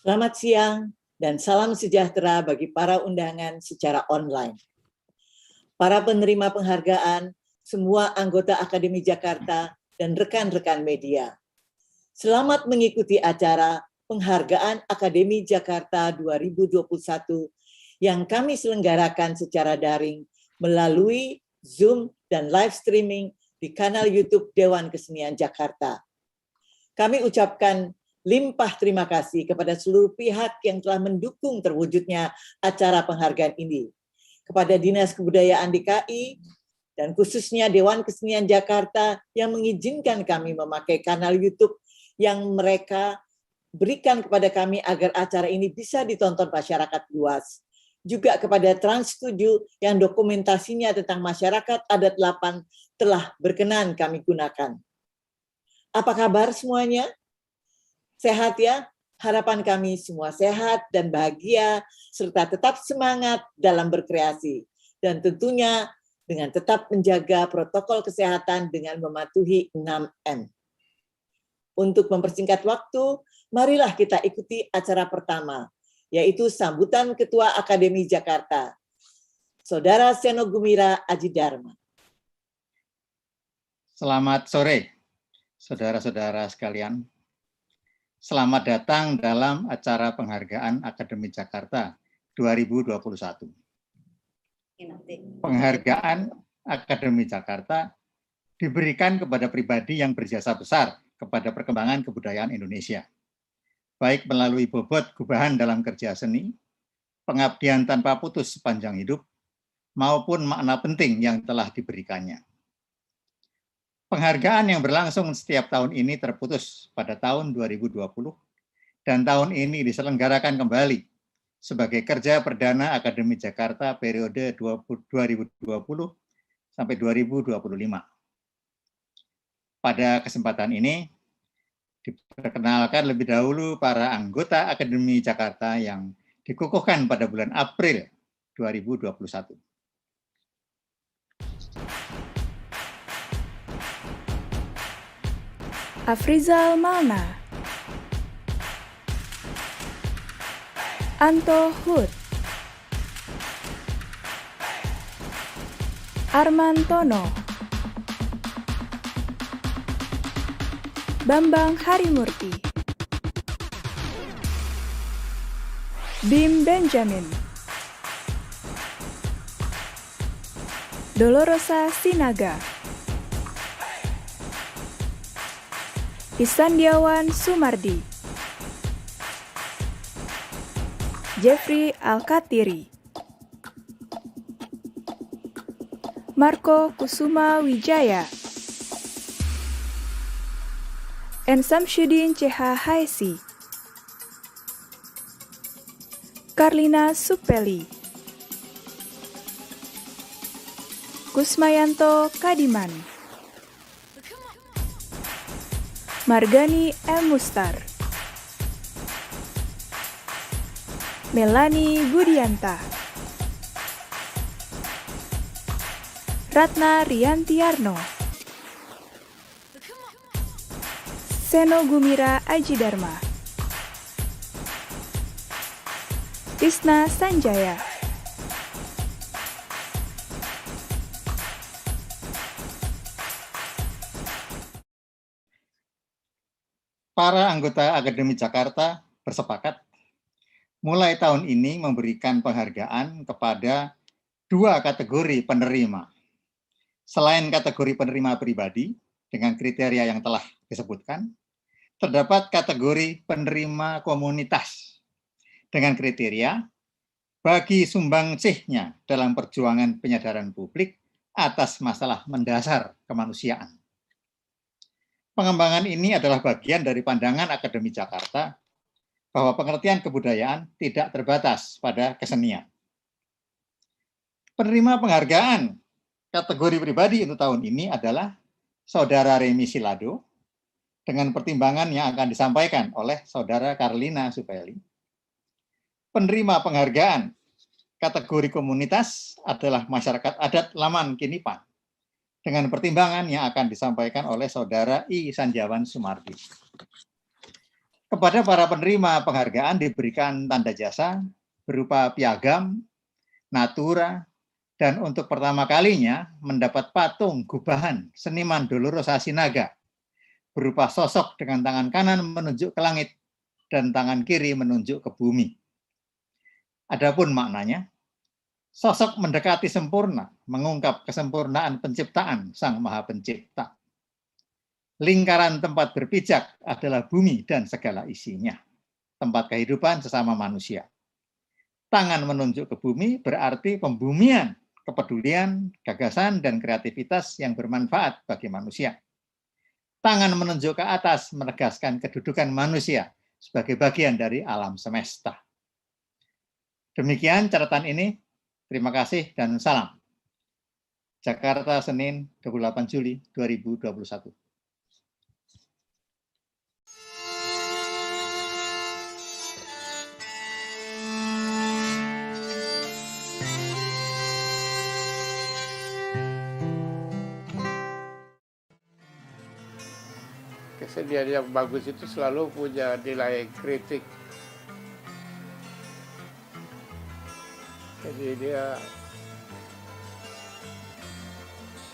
Selamat siang dan salam sejahtera bagi para undangan secara online. Para penerima penghargaan, semua anggota Akademi Jakarta, dan rekan-rekan media. Selamat mengikuti acara Penghargaan Akademi Jakarta 2021 yang kami selenggarakan secara daring melalui Zoom dan live streaming di kanal YouTube Dewan Kesenian Jakarta. Kami ucapkan limpah terima kasih kepada seluruh pihak yang telah mendukung terwujudnya acara penghargaan ini. Kepada Dinas Kebudayaan DKI, dan khususnya Dewan Kesenian Jakarta yang mengizinkan kami memakai kanal YouTube yang mereka berikan kepada kami agar acara ini bisa ditonton masyarakat luas. Juga kepada Trans7 yang dokumentasinya tentang masyarakat adat 8 telah berkenan kami gunakan. Apa kabar semuanya? Sehat ya? Harapan kami semua sehat dan bahagia, serta tetap semangat dalam berkreasi. Dan tentunya dengan tetap menjaga protokol kesehatan dengan mematuhi 6M. Untuk mempersingkat waktu, marilah kita ikuti acara pertama, yaitu sambutan Ketua Akademi Jakarta, Saudara Seno Gumira Aji Dharma. Selamat sore, saudara-saudara sekalian. Selamat datang dalam acara penghargaan Akademi Jakarta 2021. Penghargaan Akademi Jakarta diberikan kepada pribadi yang berjasa besar kepada perkembangan kebudayaan Indonesia, baik melalui bobot gubahan dalam kerja seni, pengabdian tanpa putus sepanjang hidup, maupun makna penting yang telah diberikannya. Penghargaan yang berlangsung setiap tahun ini terputus pada tahun 2020 dan tahun ini diselenggarakan kembali sebagai kerja perdana Akademi Jakarta periode 2020 sampai 2025. Pada kesempatan ini diperkenalkan lebih dahulu para anggota Akademi Jakarta yang dikukuhkan pada bulan April 2021. Afrizal Malna, Anto Hud, Arman Tono, Bambang Harimurti, Bim Benjamin, Dolorosa Sinaga, Isandiawan Sumardi, Jeffrey Alkatiri, Marco Kusuma Wijaya, N. Samsyudin CH Haisi, Karlina Supeli, Kusmayanto Kadiman, Margani M. Mustar, Melani Budianta, Ratna Riantiarno, Seno Gumira Aji Dharma, Tisna Sanjaya, para anggota Akademi Jakarta bersepakat mulai tahun ini memberikan penghargaan kepada 2 kategori penerima. Selain kategori penerima pribadi dengan kriteria yang telah disebutkan, terdapat kategori penerima komunitas dengan kriteria bagi sumbangsihnya dalam perjuangan penyadaran publik atas masalah mendasar kemanusiaan. Pengembangan ini adalah bagian dari pandangan Akademi Jakarta bahwa pengertian kebudayaan tidak terbatas pada kesenian. Penerima penghargaan kategori pribadi untuk tahun ini adalah Saudara Remi Silado dengan pertimbangan yang akan disampaikan oleh Saudara Karlina Supeli. Penerima penghargaan kategori komunitas adalah masyarakat adat Laman Kinipan dengan pertimbangan yang akan disampaikan oleh Saudara I. Sandiawan Sumardi. Kepada para penerima penghargaan diberikan tanda jasa berupa piagam, natura, dan untuk pertama kalinya mendapat patung gubahan seniman Doloro Sasinaga berupa sosok dengan tangan kanan menunjuk ke langit dan tangan kiri menunjuk ke bumi. Adapun maknanya, sosok mendekati sempurna, mengungkap kesempurnaan penciptaan Sang Maha Pencipta. Lingkaran tempat berpijak adalah bumi dan segala isinya, tempat kehidupan sesama manusia. Tangan menunjuk ke bumi berarti pembumian, kepedulian, gagasan, dan kreativitas yang bermanfaat bagi manusia. Tangan menunjuk ke atas menegaskan kedudukan manusia sebagai bagian dari alam semesta. Demikian catatan ini. Terima kasih dan salam. Jakarta, Senin, 28 Juli 2021. Kesenian yang bagus itu selalu punya nilai kritik. Jadi dia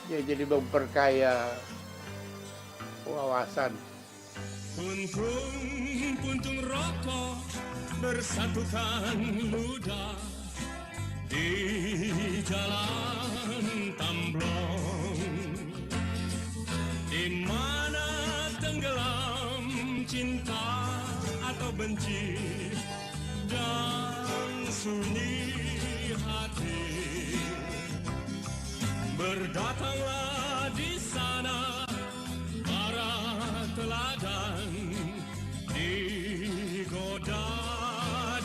jadi memperkaya wawasan. Puntung rokok bersatukan ludah di jalan Tamblong, di mana tenggelam cinta atau benci dan sunyi hati. Berdatanglah di sana para teladan di goda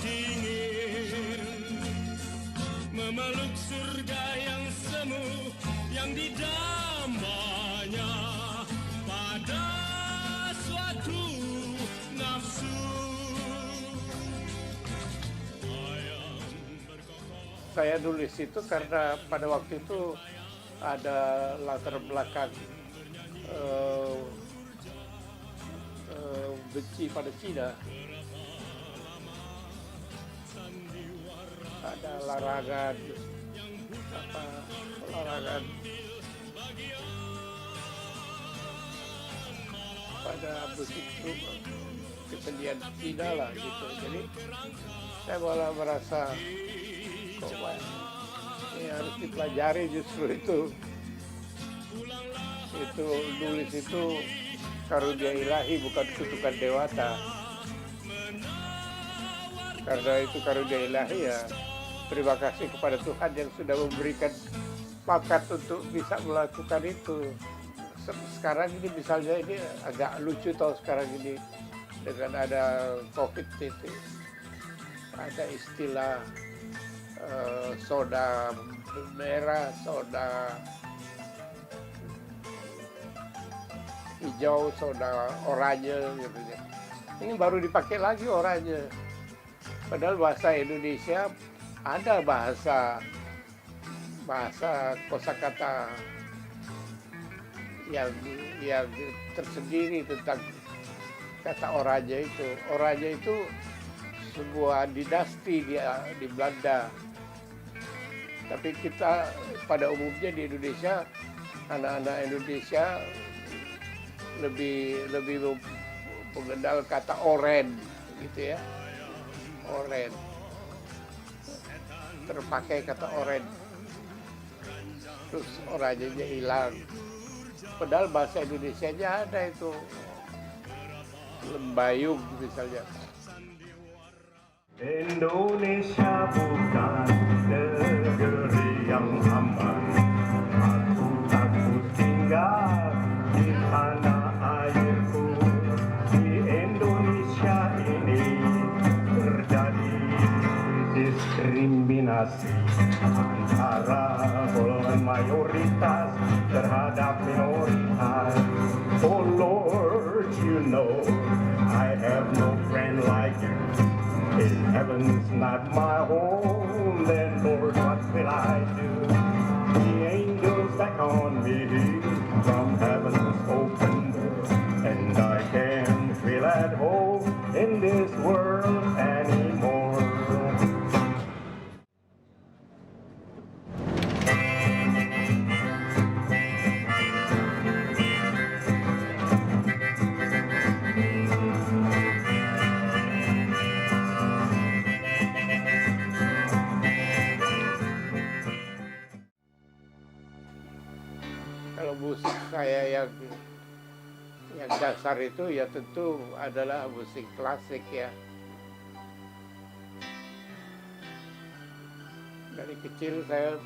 dingin, memeluk surga yang semu yang didambanya pada suatu nafsu. Saya nulis itu karena pada waktu itu ada latar belakang benci pada Cina. Ada larangan pada musik kesenian Cina lah gitu. Jadi saya malah merasa ini harus dipelajari justru itu nulis itu karunia ilahi bukan kutukan dewata. Karena itu karunia ilahi ya terima kasih kepada Tuhan yang sudah memberikan bakat untuk bisa melakukan itu. Sekarang ini misalnya ini agak lucu tau sekarang ini dengan ada COVID itu ada istilah soda merah, soda hijau, soda oranye gitu ya. Ini baru dipakai lagi oranye. Padahal bahasa Indonesia ada bahasa kosakata yang tersendiri tentang kata oranye itu. Oranye itu sebuah dinasti di Belanda. Tapi kita pada umumnya di Indonesia, anak-anak Indonesia lebih mengenal kata oren gitu ya. Oren. Terpakai kata oren. Terus oranyenya hilang. Padahal bahasa Indonesianya ada itu. Lembayung misalnya. Indonesia bukan negeri yang aman. Aku takut tinggal di tanah airku. Di Indonesia ini terjadi diskriminasi antara golongan mayoritas terhadap minoritas. Oh Lord, you know I have no friend like you. If heaven's not my home, then Lord, what will I do? The angels beckon me from heaven's open door, and I can feel at home in Yang dasar itu ya tentu adalah musik klasik ya. Dari kecil saya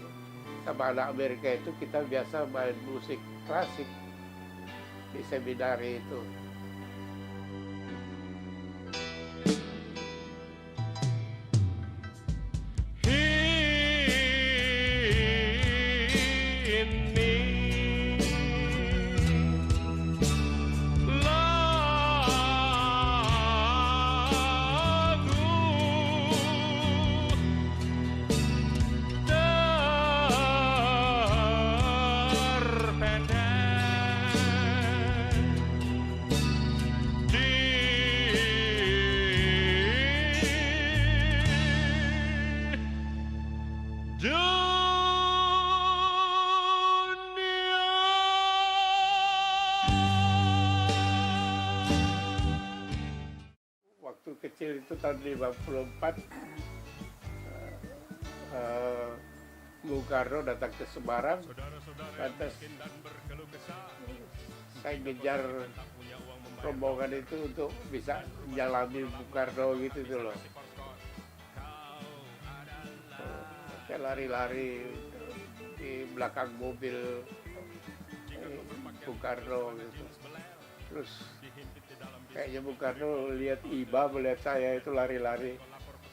sama anak Amerika itu kita biasa main musik klasik di seminari itu. Waktu kecil itu tahun 54, Bung Karno datang ke Semarang, lantas saya ngejar rombongan itu untuk bisa jalani Bung Karno gitu tuh loh. Saya lari-lari di belakang mobil Bung Karno gitu. Terus kayaknya Bung Karno lihat Iba, melihat saya itu lari-lari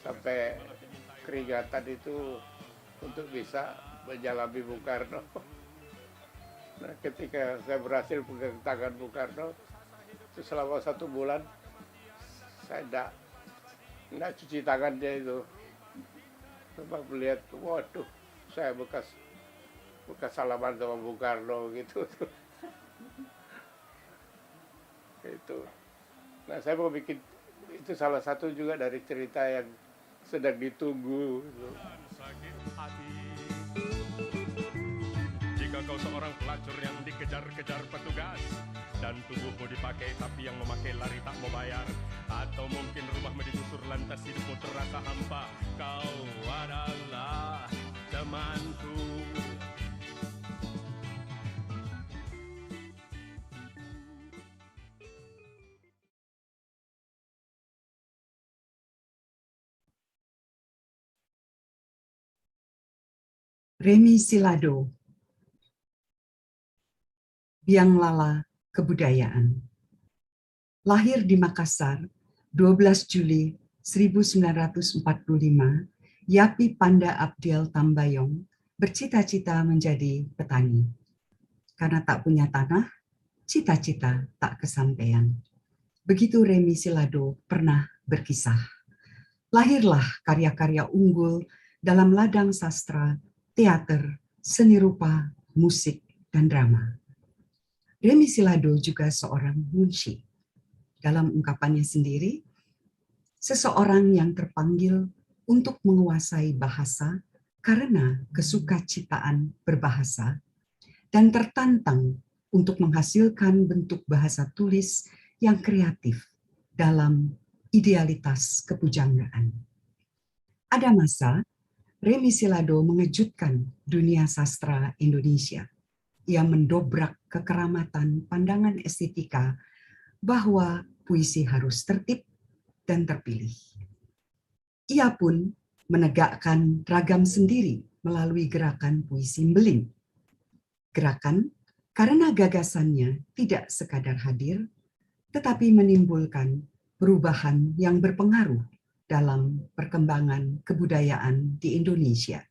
sampai keringatan itu untuk bisa menjalani Bung Karno. Nah, ketika saya berhasil pegang tangan Bung Karno, itu selama 1 bulan saya enggak cuci tangannya itu. Cuma melihat, waduh, saya bekas salaman sama Bung Karno gitu. Itu. Nah, saya mau bikin itu salah satu juga dari cerita yang sedang ditunggu. Jika kau seorang pelacur yang dikejar-kejar petugas dan tubuhmu dipakai tapi yang memakai lari tak mau bayar, atau mungkin rumahmu digusur lantas hidupmu terasa hampa, kau adalah temanku. Remi Silado, Biang Lala Kebudayaan. Lahir di Makassar, 12 Juli 1945, Yapi Panda Abdiel Tambayong bercita-cita menjadi petani. Karena tak punya tanah, cita-cita tak kesampaian. Begitu Remi Silado pernah berkisah. Lahirlah karya-karya unggul dalam ladang sastra, teater, seni rupa, musik, dan drama. Remi Silado juga seorang munshi. Dalam ungkapannya sendiri, seseorang yang terpanggil untuk menguasai bahasa karena kesukacitaan berbahasa dan tertantang untuk menghasilkan bentuk bahasa tulis yang kreatif dalam idealitas kepujanggaan. Ada masa Remi Silado mengejutkan dunia sastra Indonesia. Ia mendobrak kekeramatan pandangan estetika bahwa puisi harus tertib dan terpilih. Ia pun menegakkan ragam sendiri melalui gerakan puisi Mbeling. Gerakan karena gagasannya tidak sekadar hadir, tetapi menimbulkan perubahan yang berpengaruh dalam perkembangan kebudayaan di Indonesia.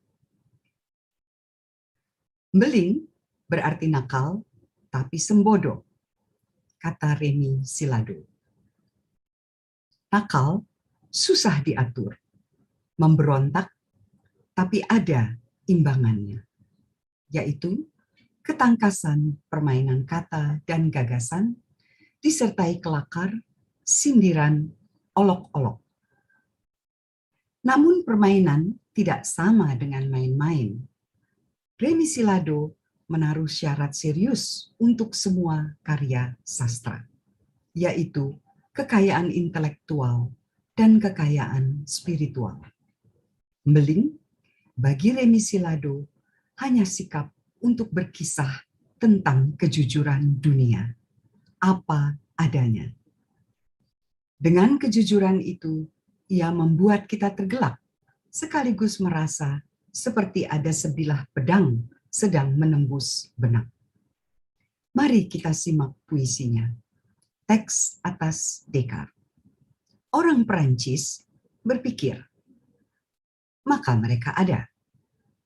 Mbeling berarti nakal, tapi sembodo, kata Remi Silado. Nakal susah diatur, memberontak, tapi ada imbangannya, yaitu ketangkasan permainan kata dan gagasan, disertai kelakar, sindiran, olok-olok. Namun permainan tidak sama dengan main-main. Remi Silado menaruh syarat serius untuk semua karya sastra, yaitu kekayaan intelektual dan kekayaan spiritual. Mbeling bagi Remi Silado hanya sikap untuk berkisah tentang kejujuran dunia, apa adanya. Dengan kejujuran itu, ia membuat kita tergelak, sekaligus merasa seperti ada sebilah pedang sedang menembus benak. Mari kita simak puisinya. Teks atas Descartes. Orang Perancis berpikir, maka mereka ada.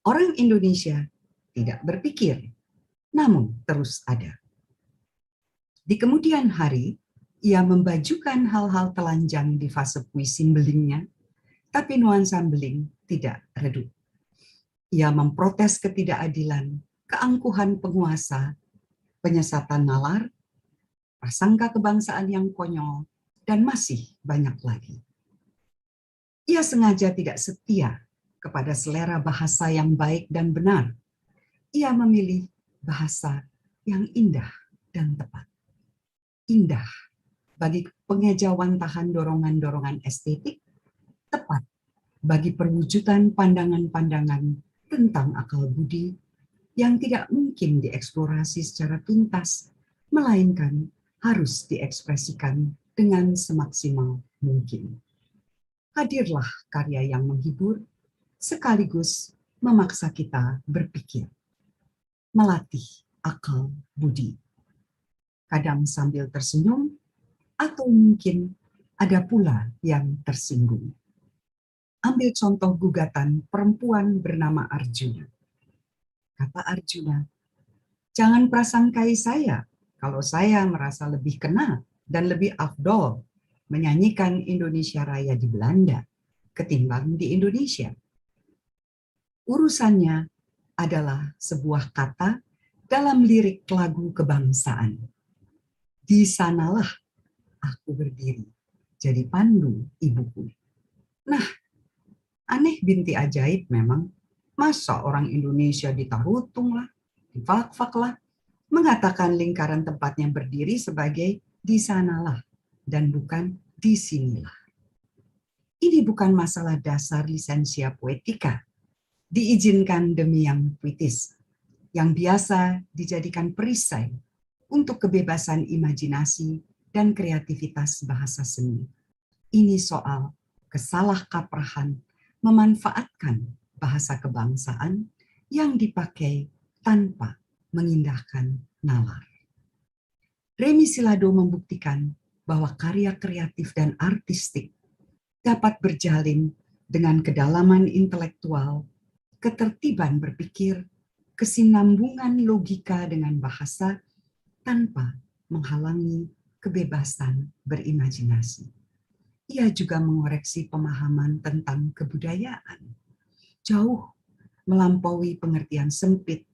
Orang Indonesia tidak berpikir, namun terus ada. Di kemudian hari, ia membajukan hal-hal telanjang di fase puisi belingnya, tapi nuansa beling tidak redup. Ia memprotes ketidakadilan, keangkuhan penguasa, penyesatan nalar, prasangka kebangsaan yang konyol, dan masih banyak lagi. Ia sengaja tidak setia kepada selera bahasa yang baik dan benar. Ia memilih bahasa yang indah dan tepat. Indah bagi pengejawantahan dorongan-dorongan estetik, tepat bagi perwujudan pandangan-pandangan tentang akal budi yang tidak mungkin dieksplorasi secara tuntas, melainkan harus diekspresikan dengan semaksimal mungkin. Hadirlah karya yang menghibur, sekaligus memaksa kita berpikir, melatih akal budi. Kadang sambil tersenyum, atau mungkin ada pula yang tersinggung. Ambil contoh gugatan perempuan bernama Arjuna. Kata Arjuna, jangan prasangkai saya kalau saya merasa lebih kena dan lebih afdol menyanyikan Indonesia Raya di Belanda ketimbang di Indonesia. Urusannya adalah sebuah kata dalam lirik lagu kebangsaan. Di sanalah aku berdiri, jadi pandu ibuku. Nah, aneh binti ajaib memang. Masa orang Indonesia ditarutung lah, difak-fak lah, mengatakan lingkaran tempatnya berdiri sebagai di sanalah dan bukan di sinilah. Ini bukan masalah dasar lisensia poetika, diizinkan demi yang puitis, yang biasa dijadikan perisai untuk kebebasan imajinasi dan kreativitas bahasa seni. Ini soal kesalahkaprahan memanfaatkan bahasa kebangsaan yang dipakai tanpa mengindahkan nalar. Remi Silado membuktikan bahwa karya kreatif dan artistik dapat berjalin dengan kedalaman intelektual, ketertiban berpikir, kesinambungan logika dengan bahasa tanpa menghalangi kebebasan berimajinasi. Ia juga mengoreksi pemahaman tentang kebudayaan, jauh melampaui pengertian sempit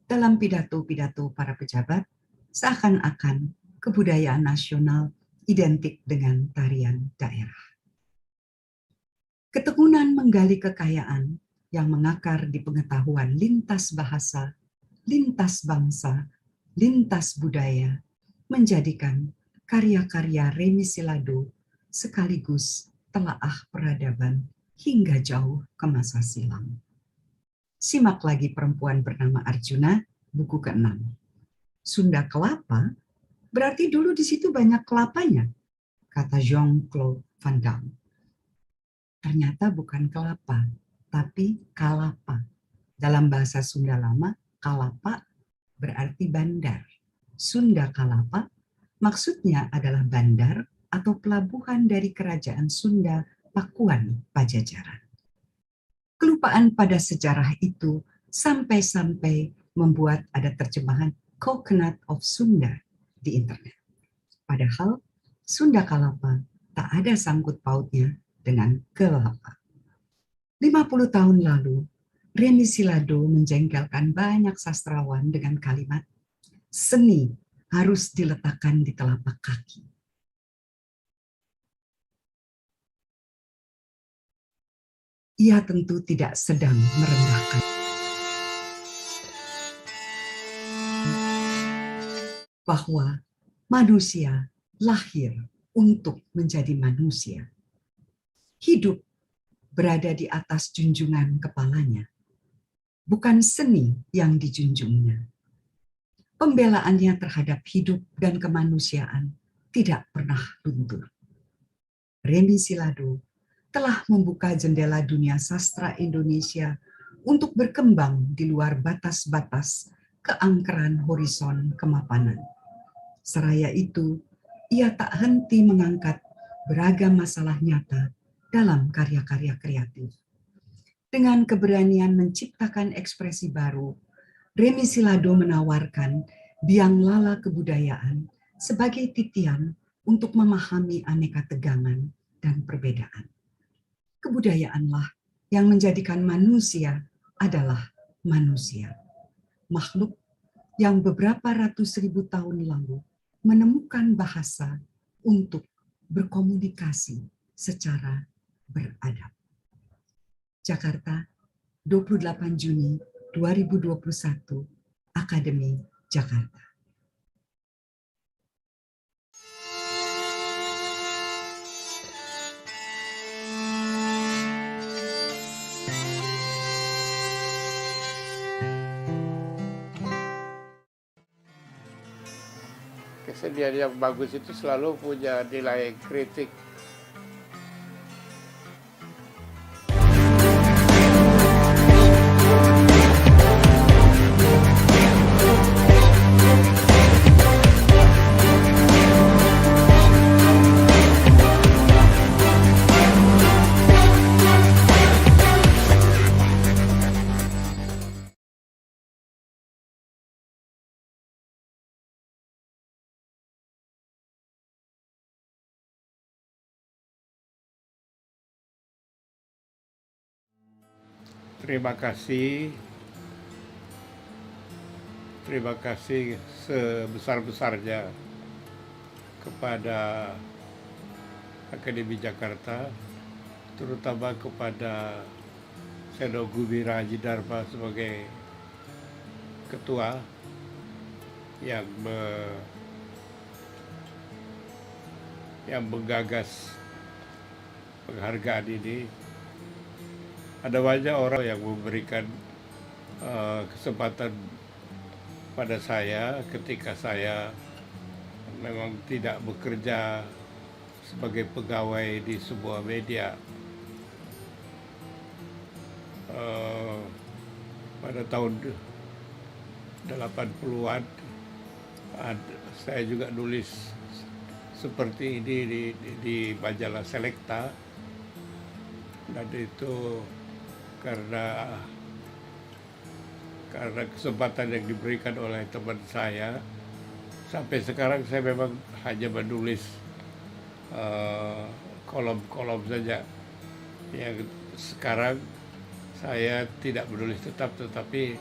dalam pidato-pidato para pejabat, seakan-akan kebudayaan nasional identik dengan tarian daerah. Ketekunan menggali kekayaan yang mengakar di pengetahuan lintas bahasa, lintas bangsa, lintas budaya, menjadikan karya-karya Remi Silado sekaligus telaah peradaban hingga jauh ke masa silam. Simak lagi Perempuan Bernama Arjuna, buku ke-6. Sunda kelapa, berarti dulu di situ banyak kelapanya, kata Jean-Claude Van Damme. Ternyata bukan kelapa, tapi kalapa. Dalam bahasa Sunda lama, kalapa berarti bandar. Sunda kalapa maksudnya adalah bandar atau pelabuhan dari kerajaan Sunda, Pakuan, Pajajaran. Kelupaan pada sejarah itu sampai-sampai membuat ada terjemahan Coconut of Sunda di internet. Padahal Sunda kalapa tak ada sangkut pautnya dengan kelapa. 50 tahun lalu, Remi Silado menjengkelkan banyak sastrawan dengan kalimat, seni harus diletakkan di telapak kaki. Ia tentu tidak sedang merendahkan bahwa manusia lahir untuk menjadi manusia. Hidup berada di atas junjungan kepalanya, bukan seni yang dijunjungnya. Pembelaannya terhadap hidup dan kemanusiaan tidak pernah luntur. Remi Silado telah membuka jendela dunia sastra Indonesia untuk berkembang di luar batas-batas keangkeran horizon kemapanan. Seraya itu, ia tak henti mengangkat beragam masalah nyata dalam karya-karya kreatif. Dengan keberanian menciptakan ekspresi baru, Remi Silado menawarkan biang lala kebudayaan sebagai titian untuk memahami aneka tegangan dan perbedaan. Kebudayaanlah yang menjadikan manusia adalah manusia, makhluk yang beberapa ratus ribu tahun lalu menemukan bahasa untuk berkomunikasi secara beradab. Jakarta, 28 Juni 2021, Akademi Jakarta. Kesenian yang bagus itu selalu punya nilai kritik. Terima kasih sebesar-besarnya kepada Akademi Jakarta, terutama kepada Seno Gumira Ajidharma sebagai ketua yang menggagas penghargaan ini. Ada banyak orang yang memberikan kesempatan pada saya ketika saya memang tidak bekerja sebagai pegawai di sebuah media. Pada tahun 80-an saya juga nulis seperti ini di majalah Selekta, dan itu karena kesempatan yang diberikan oleh teman saya. Sampai sekarang saya memang hanya menulis kolom-kolom saja. Yang sekarang saya tidak menulis tetap, tetapi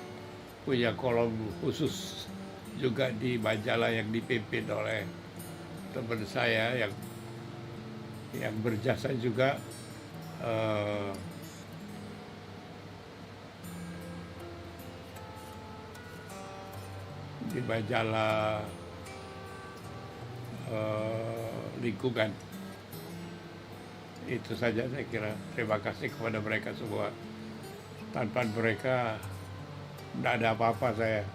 punya kolom khusus juga di majalah yang dipimpin oleh teman saya yang berjasa juga di majalah lingkungan. Itu saja saya kira. Terima kasih kepada mereka semua. Tanpa mereka tidak ada apa-apa saya.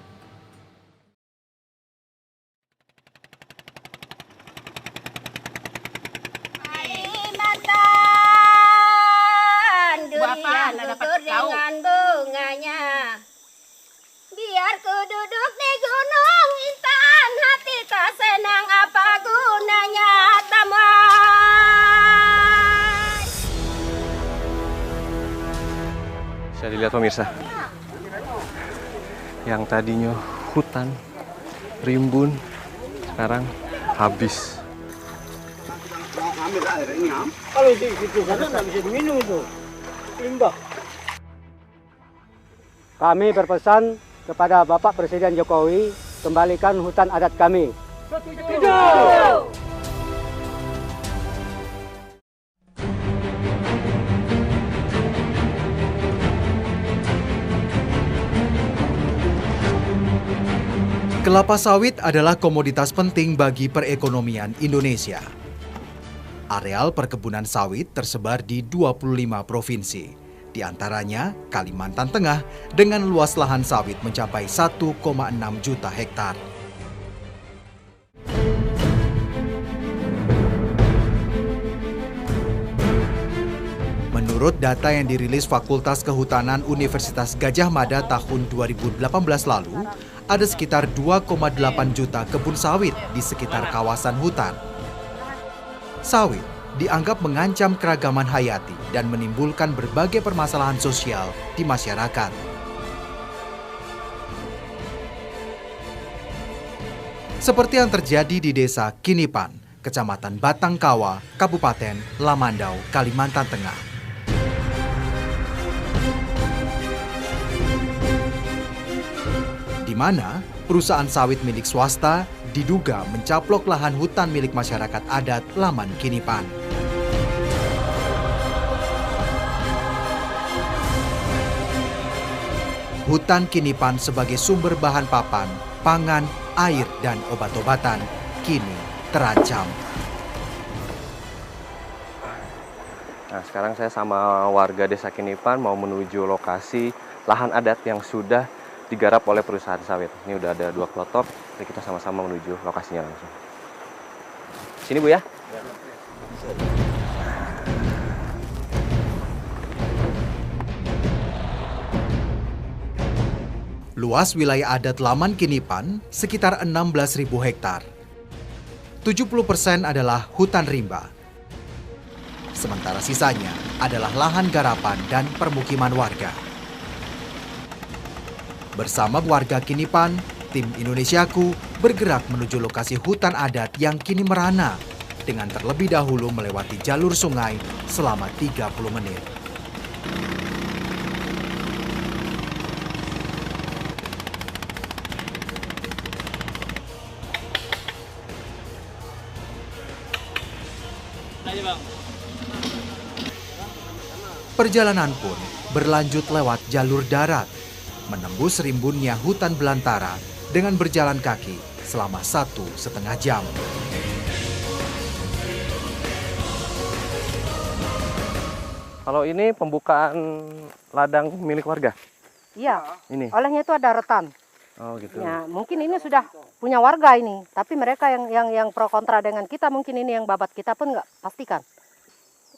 Bapak nggak dapat tahu dengan bunganya. Biar ku duduk di gunung intan, hati tak senang, apa gunanya taman. Bisa dilihat pemirsa, yang tadinya hutan, rimbun, sekarang habis. Kalau di situ sana nggak bisa diminum itu, limbah. Kami berpesan kepada Bapak Presiden Jokowi, kembalikan hutan adat kami. Setuju. Kelapa sawit adalah komoditas penting bagi perekonomian Indonesia. Areal perkebunan sawit tersebar di 25 provinsi, di antaranya Kalimantan Tengah dengan luas lahan sawit mencapai 1,6 juta hektar. Menurut data yang dirilis Fakultas Kehutanan Universitas Gadjah Mada tahun 2018 lalu, ada sekitar 2,8 juta kebun sawit di sekitar kawasan hutan. Sawit dianggap mengancam keragaman hayati dan menimbulkan berbagai permasalahan sosial di masyarakat. Seperti yang terjadi di Desa Kinipan, Kecamatan Batangkawa, Kabupaten Lamandau, Kalimantan Tengah. Di mana perusahaan sawit milik swasta diduga mencaplok lahan hutan milik masyarakat adat Laman Kinipan. Hutan Kinipan sebagai sumber bahan papan, pangan, air, dan obat-obatan kini terancam. Nah, sekarang saya sama warga Desa Kinipan mau menuju lokasi lahan adat yang sudah digarap oleh perusahaan sawit. Ini udah ada 2 kloter, jadi kita sama-sama menuju lokasinya langsung. Sini Bu ya. Luas wilayah adat Laman Kinipan sekitar 16.000 hektar. 70% adalah hutan rimba. Sementara sisanya adalah lahan garapan dan permukiman warga. Bersama warga Kinipan, tim Indonesiaku bergerak menuju lokasi hutan adat yang kini merana dengan terlebih dahulu melewati jalur sungai selama 30 menit. Perjalanan pun berlanjut lewat jalur darat, menembus rimbunnya hutan belantara dengan berjalan kaki selama 1,5 jam. Kalau ini pembukaan ladang milik warga? Iya, Ini? olehnya itu ada rotan. Oh gitu. Ya, mungkin ini sudah punya warga ini, tapi mereka yang pro kontra dengan kita, mungkin ini yang babat kita pun nggak pastikan.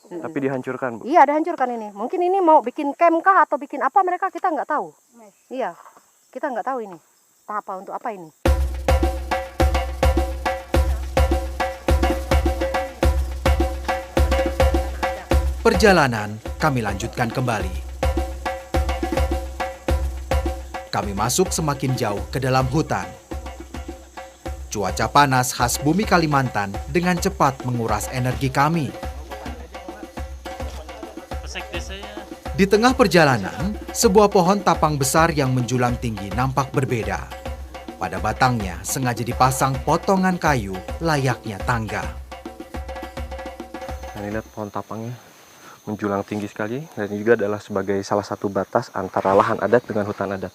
Tapi dihancurkan, Bu? Iya, dihancurkan ini. Mungkin ini mau bikin camp kah atau bikin apa, mereka kita nggak tahu. Iya, kita nggak tahu ini. Apa untuk apa ini? Perjalanan kami lanjutkan kembali. Kami masuk semakin jauh ke dalam hutan. Cuaca panas khas bumi Kalimantan dengan cepat menguras energi kami. Di tengah perjalanan, sebuah pohon tapang besar yang menjulang tinggi nampak berbeda. Pada batangnya sengaja dipasang potongan kayu layaknya tangga. Ini lihat pohon tapangnya menjulang tinggi sekali dan juga adalah sebagai salah satu batas antara lahan adat dengan hutan adat.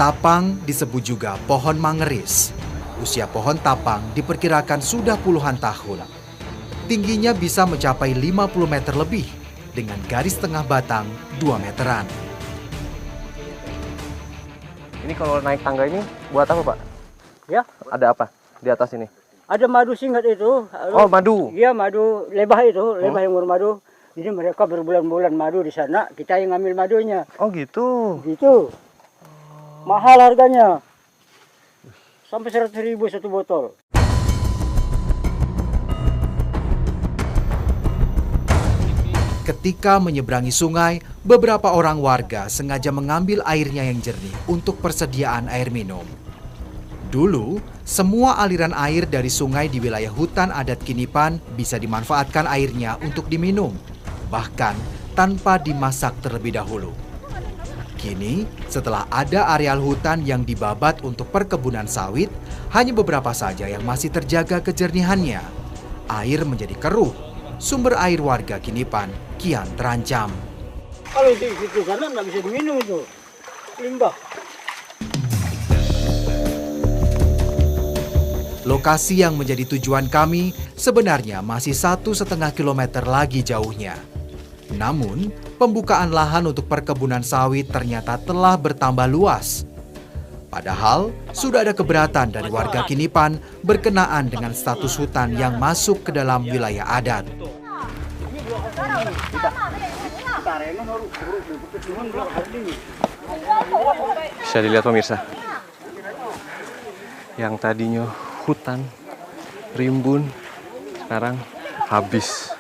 Tapang disebut juga pohon mangeris. Usia pohon tapang diperkirakan sudah puluhan tahun. Tingginya bisa mencapai 50 meter lebih dengan garis tengah batang 2 meteran. Ini kalau naik tangga ini buat apa, Pak? Ya. Ada apa di atas ini? Ada madu singkat itu. Oh, madu. Iya, madu lebah itu, lebah yang bermadu. Jadi mereka berbulan-bulan madu di sana, kita yang ngambil madunya. Oh, gitu. Gitu. Mahal harganya. Sampai 100.000 satu botol. Ketika menyeberangi sungai, beberapa orang warga sengaja mengambil airnya yang jernih untuk persediaan air minum. Dulu, semua aliran air dari sungai di wilayah hutan adat Kinipan bisa dimanfaatkan airnya untuk diminum, bahkan tanpa dimasak terlebih dahulu. Kini, setelah ada areal hutan yang dibabat untuk perkebunan sawit, hanya beberapa saja yang masih terjaga kejernihannya. Air menjadi keruh. Sumber air warga Kinipan kian terancam. Kalau itu sana nggak bisa diminum itu, limbah. Lokasi yang menjadi tujuan kami sebenarnya masih 1,5 kilometer lagi jauhnya. Namun, pembukaan lahan untuk perkebunan sawit ternyata telah bertambah luas. Padahal, sudah ada keberatan dari warga Kinipan berkenaan dengan status hutan yang masuk ke dalam wilayah adat. Bisa dilihat pemirsa, yang tadinya hutan, rimbun, sekarang habis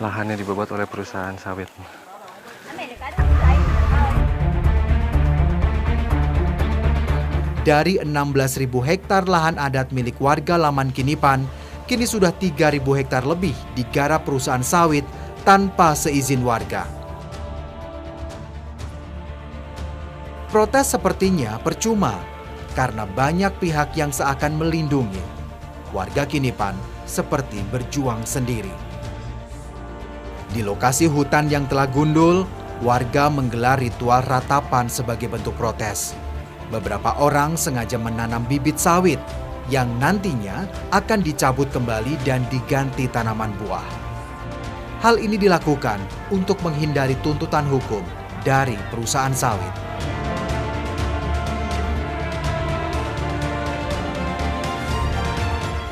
lahannya dibabat oleh perusahaan sawit. Dari 16.000 hektar lahan adat milik warga Laman Kinipan, kini sudah 3.000 hektar lebih digarap perusahaan sawit tanpa seizin warga. Protes sepertinya percuma, karena banyak pihak yang seakan melindungi. Warga Kinipan seperti berjuang sendiri. Di lokasi hutan yang telah gundul, warga menggelar ritual ratapan sebagai bentuk protes. Beberapa orang sengaja menanam bibit sawit yang nantinya akan dicabut kembali dan diganti tanaman buah. Hal ini dilakukan untuk menghindari tuntutan hukum dari perusahaan sawit.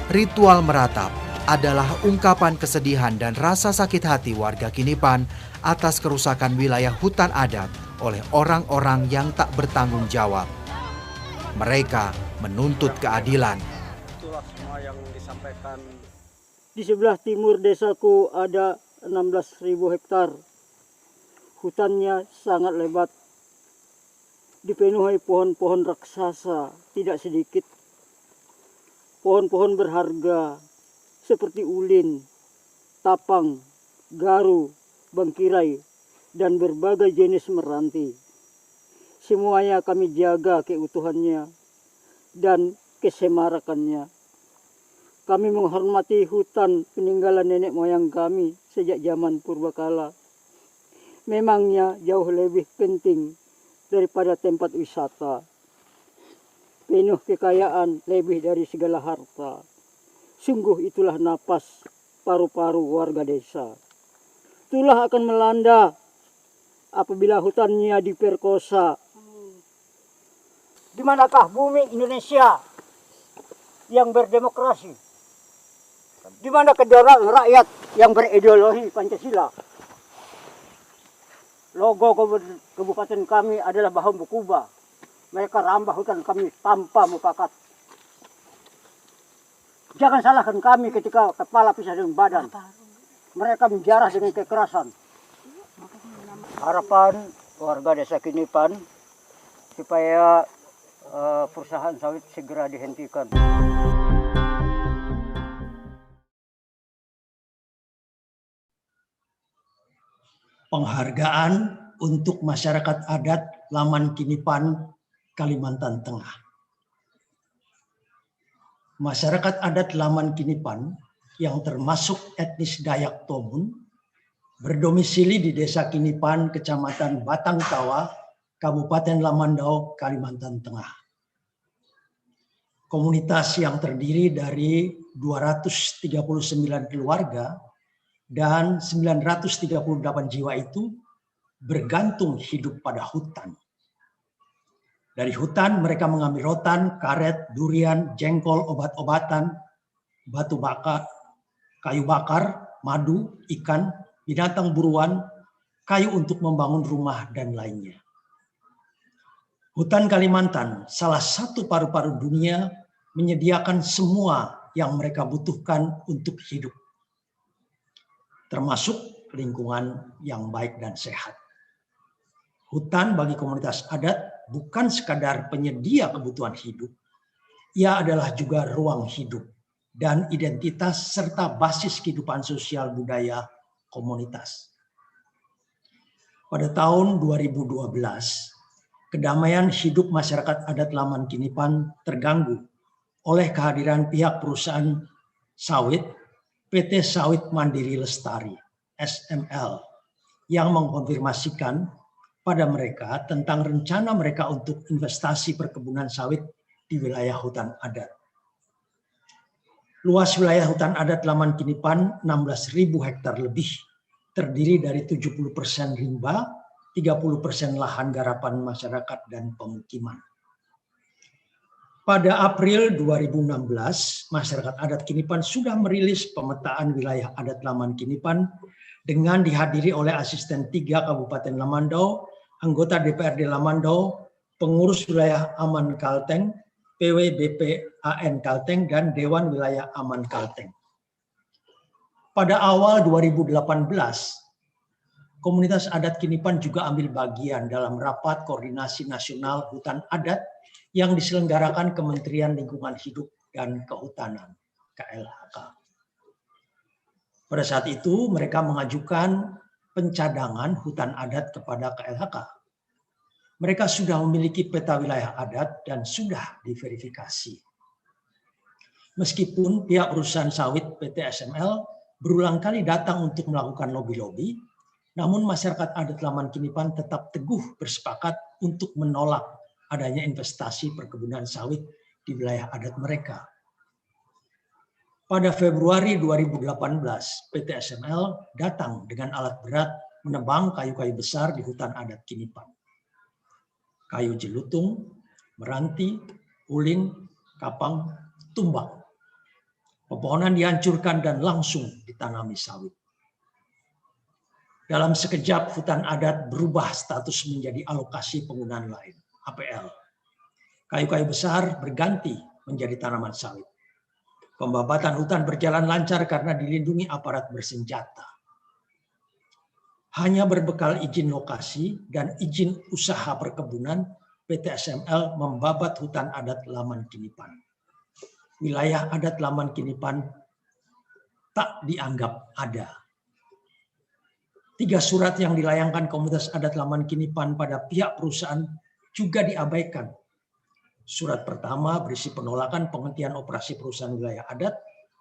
Ritual meratap adalah ungkapan kesedihan dan rasa sakit hati warga Kinipan atas kerusakan wilayah hutan adat oleh orang-orang yang tak bertanggung jawab. Mereka menuntut keadilan. Itulah semua yang disampaikan. Di sebelah timur desaku ada 16.000 hektar. Hutannya sangat lebat. Dipenuhi pohon-pohon raksasa, tidak sedikit. Pohon-pohon berharga seperti ulin, tapang, garu, bangkirai, dan berbagai jenis meranti. Semuanya kami jaga keutuhannya dan kesemarakannya. Kami menghormati hutan peninggalan nenek moyang kami sejak zaman purbakala. Memangnya jauh lebih penting daripada tempat wisata. Penuh kekayaan lebih dari segala harta. Sungguh itulah napas paru-paru warga desa. Itulah akan melanda apabila hutannya diperkosa. Di manakah bumi Indonesia yang berdemokrasi? Di mana kedaulatan rakyat yang berideologi Pancasila? Logo kabupaten kami adalah Bahu Bukuba. Mereka rambah hutan kami tanpa mufakat. Jangan salahkan kami ketika kepala pisah dengan badan. Mereka menjarah dengan kekerasan. Harapan warga desa Kinipan supaya perusahaan sawit segera dihentikan. Penghargaan untuk masyarakat adat Laman Kinipan, Kalimantan Tengah. Masyarakat adat Laman Kinipan yang termasuk etnis Dayak Tomun berdomisili di Desa Kinipan, Kecamatan Batangtawa, Kabupaten Lamandau, Kalimantan Tengah. Komunitas yang terdiri dari 239 keluarga dan 938 jiwa itu bergantung hidup pada hutan. Dari hutan mereka mengambil rotan, karet, durian, jengkol, obat-obatan, batu bakar, kayu bakar, madu, ikan, binatang buruan, kayu untuk membangun rumah, dan lainnya. Hutan Kalimantan, salah satu paru-paru dunia, menyediakan semua yang mereka butuhkan untuk hidup, termasuk lingkungan yang baik dan sehat. Hutan bagi komunitas adat bukan sekadar penyedia kebutuhan hidup, ia adalah juga ruang hidup dan identitas serta basis kehidupan sosial budaya komunitas. Pada tahun 2012, kedamaian hidup masyarakat adat Laman Kinipan terganggu oleh kehadiran pihak perusahaan sawit PT Sawit Mandiri Lestari (SML) yang mengkonfirmasikan pada mereka tentang rencana mereka untuk investasi perkebunan sawit di wilayah hutan adat. Luas wilayah hutan adat Laman Kinipan 16.000 hektar lebih, terdiri dari 70% rimba, 30% lahan garapan masyarakat dan pemukiman. Pada April 2016, masyarakat adat Kinipan sudah merilis pemetaan wilayah adat Laman Kinipan dengan dihadiri oleh asisten 3 Kabupaten Lamandau, anggota DPRD Lamandau, pengurus wilayah Aman Kalteng, PW BPAN Kalteng, dan Dewan Wilayah Aman Kalteng. Pada awal 2018, komunitas adat Kinipan juga ambil bagian dalam rapat koordinasi nasional hutan adat yang diselenggarakan Kementerian Lingkungan Hidup dan Kehutanan, KLHK. Pada saat itu mereka mengajukan pencadangan hutan adat kepada KLHK. Mereka sudah memiliki peta wilayah adat dan sudah diverifikasi. Meskipun pihak perusahaan sawit PT SML berulang kali datang untuk melakukan lobi-lobi, namun masyarakat adat Laman Kinipan tetap teguh bersepakat untuk menolak adanya investasi perkebunan sawit di wilayah adat mereka. Pada Februari 2018, PT SML datang dengan alat berat menebang kayu-kayu besar di hutan adat Kinipan. Kayu jelutung, meranti, ulin, kapang, tumbang. Pepohonan dihancurkan dan langsung ditanami sawit. Dalam sekejap hutan adat berubah status menjadi alokasi penggunaan lain. APL. Kayu-kayu besar berganti menjadi tanaman sawit. Pembabatan hutan berjalan lancar karena dilindungi aparat bersenjata. Hanya berbekal izin lokasi dan izin usaha perkebunan, PT SML membabat hutan adat Laman Kinipan. Wilayah adat Laman Kinipan tak dianggap ada. 3 surat yang dilayangkan komunitas adat Laman Kinipan pada pihak perusahaan juga diabaikan. Surat pertama berisi penolakan penghentian operasi perusahaan wilayah adat.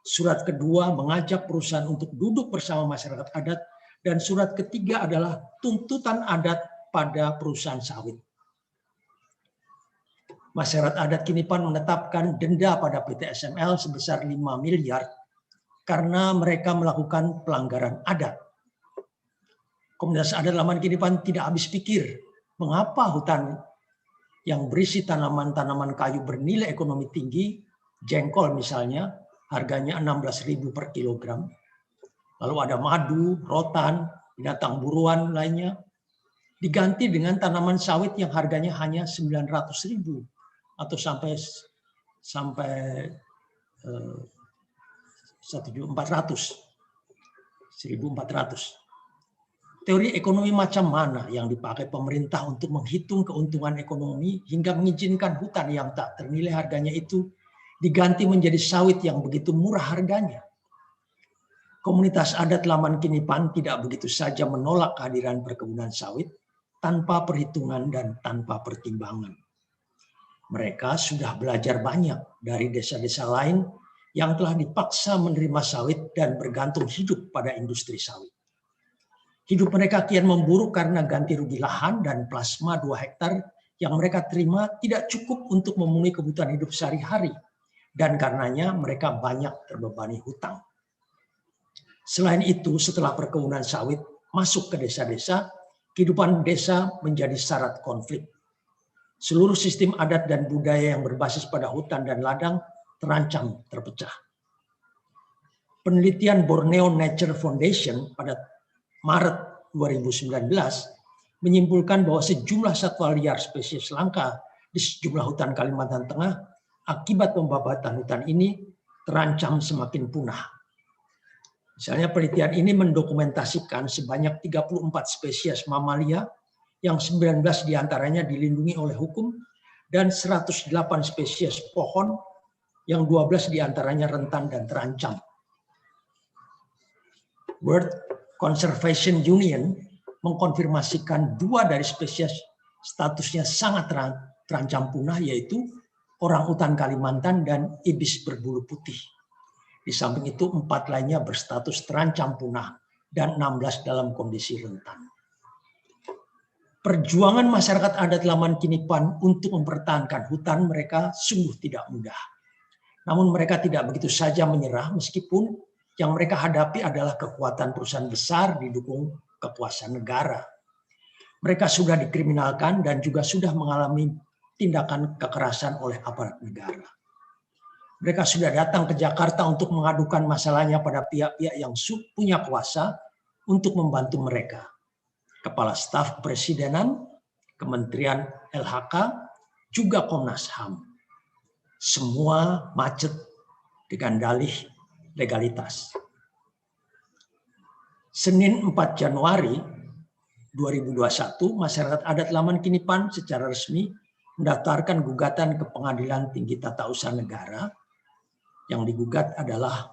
Surat kedua mengajak perusahaan untuk duduk bersama masyarakat adat. Dan surat ketiga adalah tuntutan adat pada perusahaan sawit. Masyarakat adat Kinipan menetapkan denda pada PT SML sebesar 5 miliar karena mereka melakukan pelanggaran adat. Komunitas adat Laman Kinipan tidak habis pikir mengapa hutan yang berisi tanaman-tanaman kayu bernilai ekonomi tinggi, jengkol misalnya, harganya 16.000 per kilogram. Lalu ada madu, rotan, binatang buruan lainnya, diganti dengan tanaman sawit yang harganya hanya 900.000 atau sampai 1.400. Teori ekonomi macam mana yang dipakai pemerintah untuk menghitung keuntungan ekonomi hingga mengizinkan hutan yang tak ternilai harganya itu diganti menjadi sawit yang begitu murah harganya? Komunitas adat Laman Kinipan tidak begitu saja menolak kehadiran perkebunan sawit tanpa perhitungan dan tanpa pertimbangan. Mereka sudah belajar banyak dari desa-desa lain yang telah dipaksa menerima sawit dan bergantung hidup pada industri sawit. Hidup mereka kian memburuk karena ganti rugi lahan dan plasma 2 hektar yang mereka terima tidak cukup untuk memenuhi kebutuhan hidup sehari-hari. Dan karenanya mereka banyak terbebani hutang. Selain itu, setelah perkebunan sawit masuk ke desa-desa, kehidupan desa menjadi syarat konflik. Seluruh sistem adat dan budaya yang berbasis pada hutan dan ladang terancam terpecah. Penelitian Borneo Nature Foundation pada Maret 2019 menyimpulkan bahwa sejumlah satwa liar spesies langka di sejumlah hutan Kalimantan Tengah akibat pembabatan hutan ini terancam semakin punah. Misalnya penelitian ini mendokumentasikan sebanyak 34 spesies mamalia yang 19 diantaranya dilindungi oleh hukum dan 108 spesies pohon yang 12 diantaranya rentan dan terancam. World Conservation Union mengkonfirmasikan 2 dari spesies statusnya sangat terancam punah, yaitu orangutan Kalimantan dan ibis berbulu putih. Di samping itu 4 lainnya berstatus terancam punah dan 16 dalam kondisi rentan. Perjuangan masyarakat adat Laman Kinipan untuk mempertahankan hutan mereka sungguh tidak mudah. Namun mereka tidak begitu saja menyerah meskipun yang mereka hadapi adalah kekuatan perusahaan besar didukung kekuasaan negara. Mereka sudah dikriminalkan dan juga sudah mengalami tindakan kekerasan oleh aparat negara. Mereka sudah datang ke Jakarta untuk mengadukan masalahnya pada pihak-pihak yang punya kuasa untuk membantu mereka. Kepala Staf Kepresidenan, Kementerian LHK, juga Komnas HAM. Semua macet dengan dalih legalitas. Senin 4 Januari 2021, masyarakat adat Laman Kinipan secara resmi mendaftarkan gugatan ke Pengadilan Tinggi Tata Usaha Negara. Yang digugat adalah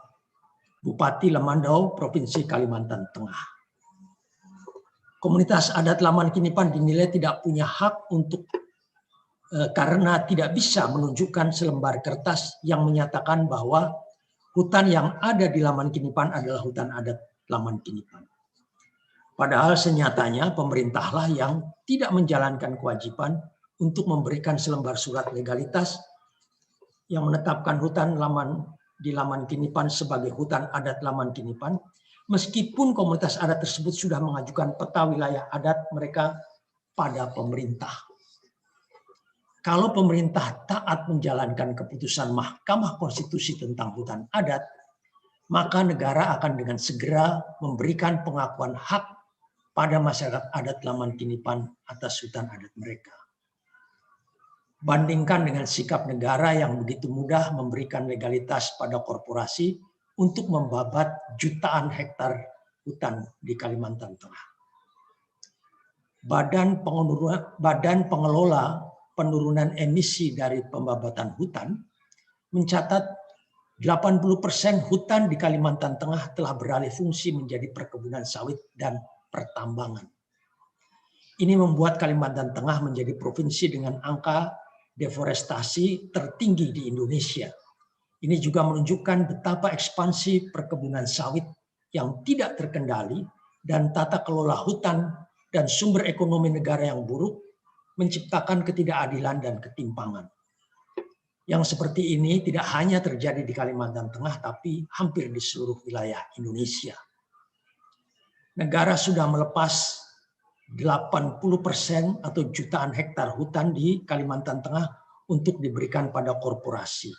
Bupati Lemandau, Provinsi Kalimantan Tengah. Komunitas adat Laman Kinipan dinilai tidak punya hak untuk karena tidak bisa menunjukkan selembar kertas yang menyatakan bahwa hutan yang ada di Laman Kinipan adalah hutan adat Laman Kinipan. Padahal senyatanya pemerintahlah yang tidak menjalankan kewajiban untuk memberikan selembar surat legalitas yang menetapkan hutan di Laman Kinipan sebagai hutan adat Laman Kinipan, meskipun komunitas adat tersebut sudah mengajukan peta wilayah adat mereka pada pemerintah. Kalau pemerintah taat menjalankan keputusan Mahkamah Konstitusi tentang hutan adat, maka negara akan dengan segera memberikan pengakuan hak pada masyarakat adat Laman Kinipan atas hutan adat mereka. Bandingkan dengan sikap negara yang begitu mudah memberikan legalitas pada korporasi untuk membabat jutaan hektar hutan di Kalimantan Tengah. Badan Pengelola Penurunan Emisi dari Pembabatan Hutan mencatat 80% hutan di Kalimantan Tengah telah beralih fungsi menjadi perkebunan sawit dan pertambangan. Ini membuat Kalimantan Tengah menjadi provinsi dengan angka deforestasi tertinggi di Indonesia. Ini juga menunjukkan betapa ekspansi perkebunan sawit yang tidak terkendali dan tata kelola hutan dan sumber ekonomi negara yang buruk menciptakan ketidakadilan dan ketimpangan. Yang seperti ini tidak hanya terjadi di Kalimantan Tengah, tapi hampir di seluruh wilayah Indonesia. Negara sudah melepas 80% atau jutaan hektar hutan di Kalimantan Tengah untuk diberikan pada korporasi.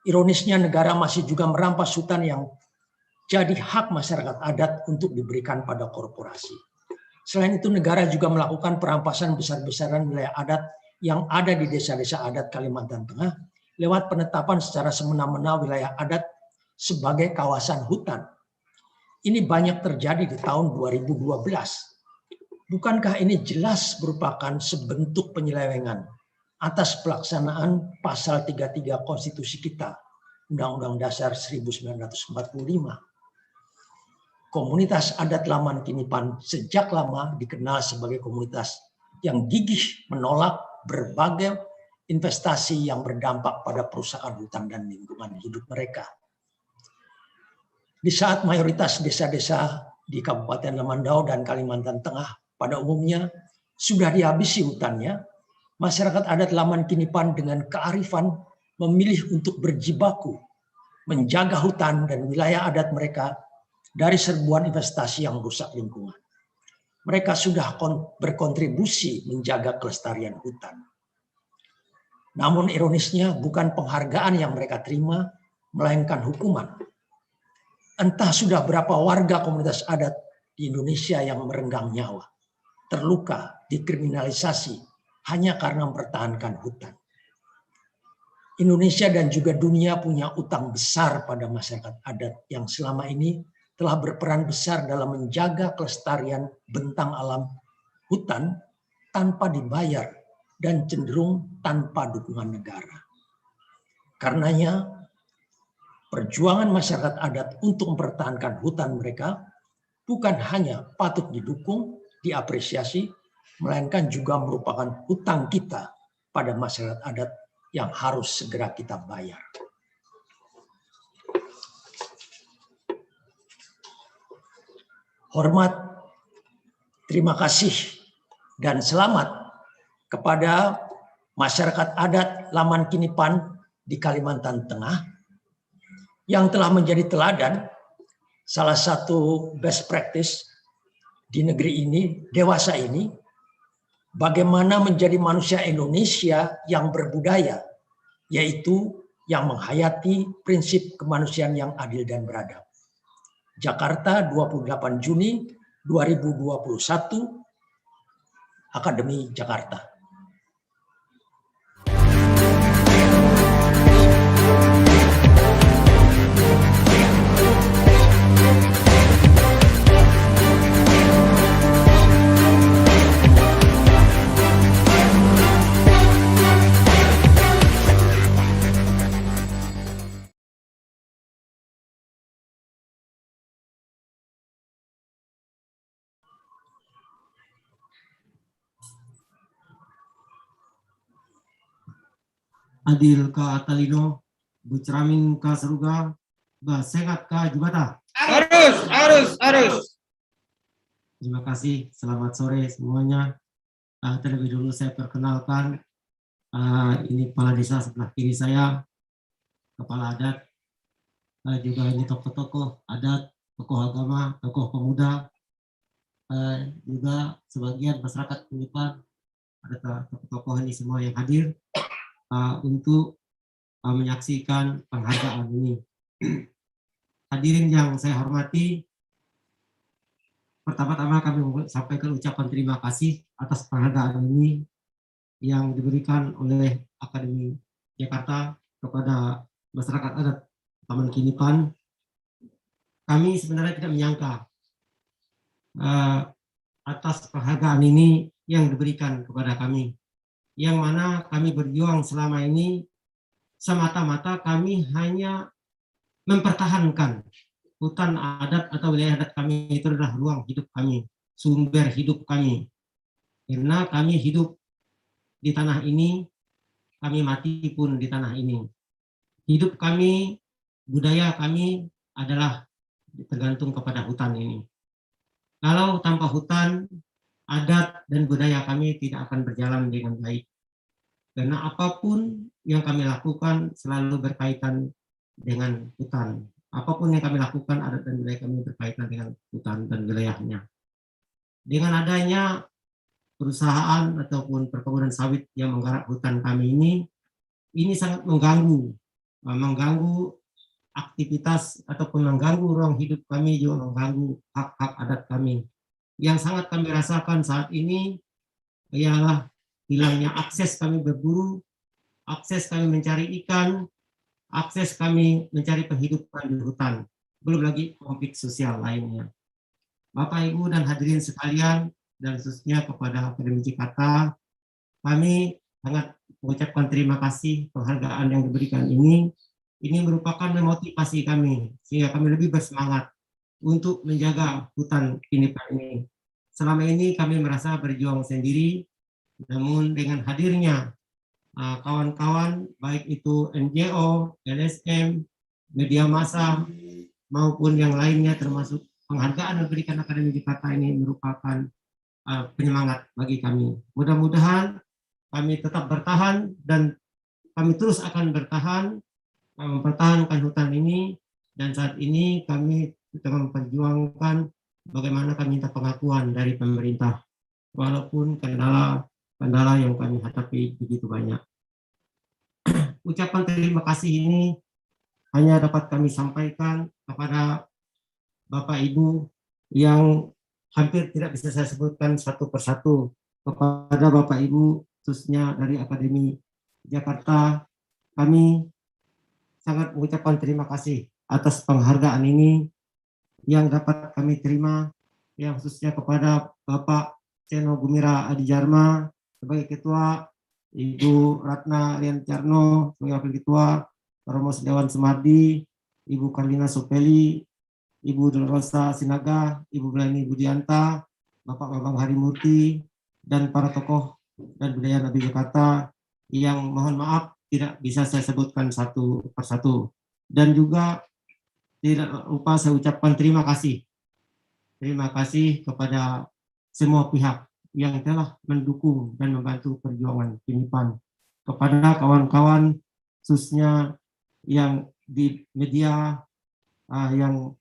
Ironisnya negara masih juga merampas hutan yang jadi hak masyarakat adat untuk diberikan pada korporasi. Selain itu negara juga melakukan perampasan besar-besaran wilayah adat yang ada di desa-desa adat Kalimantan Tengah lewat penetapan secara semena-mena wilayah adat sebagai kawasan hutan. Ini banyak terjadi di tahun 2012. Bukankah ini jelas merupakan sebentuk penyelewengan atas pelaksanaan pasal 33 konstitusi kita, Undang-Undang Dasar 1945. Komunitas adat Laman Kinipan sejak lama dikenal sebagai komunitas yang gigih menolak berbagai investasi yang berdampak pada perusahaan hutan dan lingkungan hidup mereka. Di saat mayoritas desa-desa di Kabupaten Lemandau dan Kalimantan Tengah pada umumnya sudah dihabisi hutannya, masyarakat adat Laman Kinipan dengan kearifan memilih untuk berjibaku menjaga hutan dan wilayah adat mereka dari serbuan investasi yang merusak lingkungan. Mereka sudah berkontribusi menjaga kelestarian hutan. Namun ironisnya bukan penghargaan yang mereka terima, melainkan hukuman. Entah sudah berapa warga komunitas adat di Indonesia yang merenggang nyawa, terluka, dikriminalisasi hanya karena mempertahankan hutan. Indonesia dan juga dunia punya utang besar pada masyarakat adat yang selama ini telah berperan besar dalam menjaga kelestarian bentang alam hutan tanpa dibayar dan cenderung tanpa dukungan negara. Karenanya, perjuangan masyarakat adat untuk mempertahankan hutan mereka bukan hanya patut didukung, diapresiasi, melainkan juga merupakan hutang kita pada masyarakat adat yang harus segera kita bayar. Hormat, terima kasih, dan selamat kepada masyarakat adat Laman Kinipan di Kalimantan Tengah yang telah menjadi teladan, salah satu best practice di negeri ini, dewasa ini, bagaimana menjadi manusia Indonesia yang berbudaya, yaitu yang menghayati prinsip kemanusiaan yang adil dan beradab. Jakarta, 28 Juni 2021, Akademi Jakarta. Adil ka Talino, Bucramin ka Seruga, Sehat ka Jubata. Harus. Terima kasih, selamat sore semuanya. Terlebih dulu saya perkenalkan, ini kepala desa sebelah kiri saya, kepala adat, juga ini tokoh-tokoh adat, tokoh agama, tokoh pemuda, juga sebagian masyarakat Kinipan, ada tokoh-tokoh ini semua yang hadir untuk menyaksikan penghargaan ini. Hadirin yang saya hormati, pertama-tama kami sampaikan ucapan terima kasih atas penghargaan ini yang diberikan oleh Akademi Jakarta kepada masyarakat adat Taman Kinipan. Kami sebenarnya tidak menyangka atas penghargaan ini yang diberikan kepada kami, yang mana kami berjuang selama ini semata-mata kami hanya mempertahankan hutan adat atau wilayah adat kami. Itu adalah ruang hidup kami, sumber hidup kami. Karena kami hidup di tanah ini, kami mati pun di tanah ini. Hidup kami, budaya kami adalah tergantung kepada hutan ini. Kalau tanpa hutan, adat dan budaya kami tidak akan berjalan dengan baik. Karena apapun yang kami lakukan selalu berkaitan dengan hutan. Apapun yang kami lakukan, adat dan budaya kami berkaitan dengan hutan dan wilayahnya. Dengan adanya perusahaan ataupun perkebunan sawit yang menggarap hutan kami ini sangat mengganggu aktivitas ataupun mengganggu ruang hidup kami, juga mengganggu hak-hak adat kami. Yang sangat kami rasakan saat ini ialah hilangnya akses kami berburu, akses kami mencari ikan, akses kami mencari penghidupan di hutan, belum lagi konflik sosial lainnya. Bapak, Ibu, dan hadirin sekalian, dan khususnya kepada Akademi Jakarta, kami sangat mengucapkan terima kasih penghargaan yang diberikan ini. Ini merupakan memotivasi kami, sehingga kami lebih bersemangat untuk menjaga hutan Kinipan ini. Selama ini kami merasa berjuang sendiri, namun dengan hadirnya kawan-kawan, baik itu NGO, LSM, media massa, maupun yang lainnya, termasuk penghargaan yang diberikan Akademi Jakarta ini merupakan penyemangat bagi kami. Mudah-mudahan kami tetap bertahan dan kami terus akan bertahan, mempertahankan hutan ini, dan saat ini kami sedang memperjuangkan bagaimana kami minta pengakuan dari pemerintah, walaupun kendala yang kami hadapi begitu banyak. Ucapan terima kasih ini hanya dapat kami sampaikan kepada Bapak Ibu yang hampir tidak bisa saya sebutkan satu persatu. Kepada Bapak Ibu, khususnya dari Akademi Jakarta, kami sangat mengucapkan terima kasih atas penghargaan ini yang dapat kami terima, yang khususnya kepada Bapak Seno Gumira Adhidharma sebagai Ketua, Ibu Ratna Riancarno sebagai Wakil Ketua, Romo Dewan Sumardi, Ibu Karlina Sopeli, Ibu Dolorosa Sinaga, Ibu Belani Budianta, Bapak Bambang Harimurti, dan para tokoh dan budaya Nabi Jakarta yang mohon maaf tidak bisa saya sebutkan satu persatu. Dan juga tidak lupa saya ucapkan terima kasih. Terima kasih kepada semua pihak yang telah mendukung dan membantu perjuangan Kinipan. Kepada kawan-kawan khususnya yang di media yang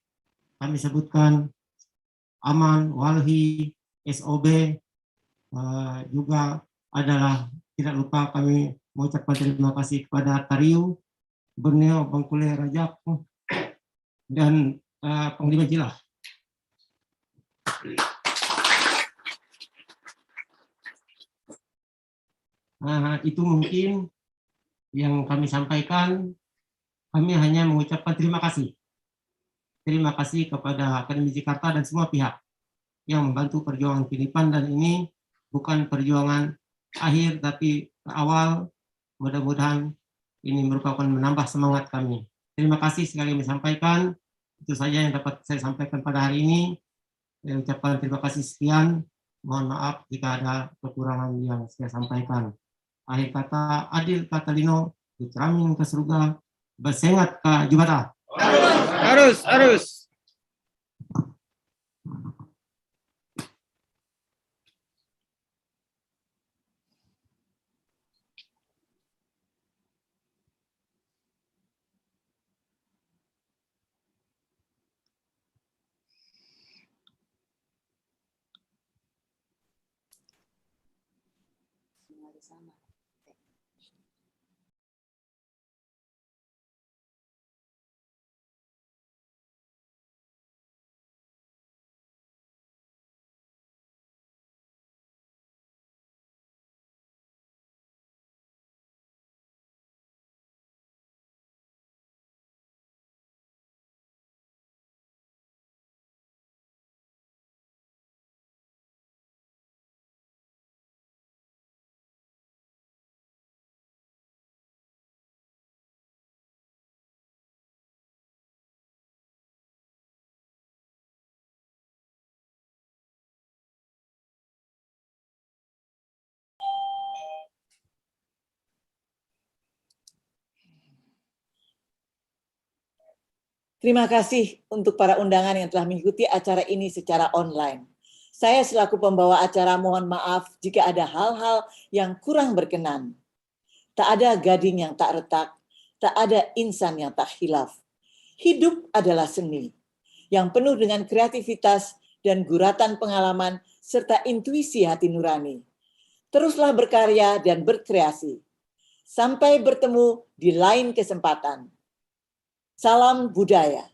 kami sebutkan, Aman, Walhi, SOB, Juga adalah tidak lupa kami mengucapkan terima kasih kepada Tariu, Borneo, Bengkulu, Rajak, dan Panglima Jilah. Itu mungkin yang kami sampaikan. Kami hanya mengucapkan terima kasih. Terima kasih kepada Akademi Jakarta dan semua pihak yang membantu perjuangan Kinipan, dan ini bukan perjuangan akhir tapi awal. Mudah-mudahan ini merupakan menambah semangat kami. Terima kasih sekali kami sampaikan. Itu saja yang dapat saya sampaikan pada hari ini. Saya ucapkan terima kasih sekian. Mohon maaf jika ada kekurangan yang saya sampaikan. Akhir kata, Adil Katalino, diceramin ke surga, bersengat ke Jubata. Harus. Terima kasih untuk para undangan yang telah mengikuti acara ini secara online. Saya selaku pembawa acara mohon maaf jika ada hal-hal yang kurang berkenan. Tak ada gading yang tak retak, tak ada insan yang tak khilaf. Hidup adalah seni yang penuh dengan kreativitas dan guratan pengalaman serta intuisi hati nurani. Teruslah berkarya dan berkreasi. Sampai bertemu di lain kesempatan. Salam budaya.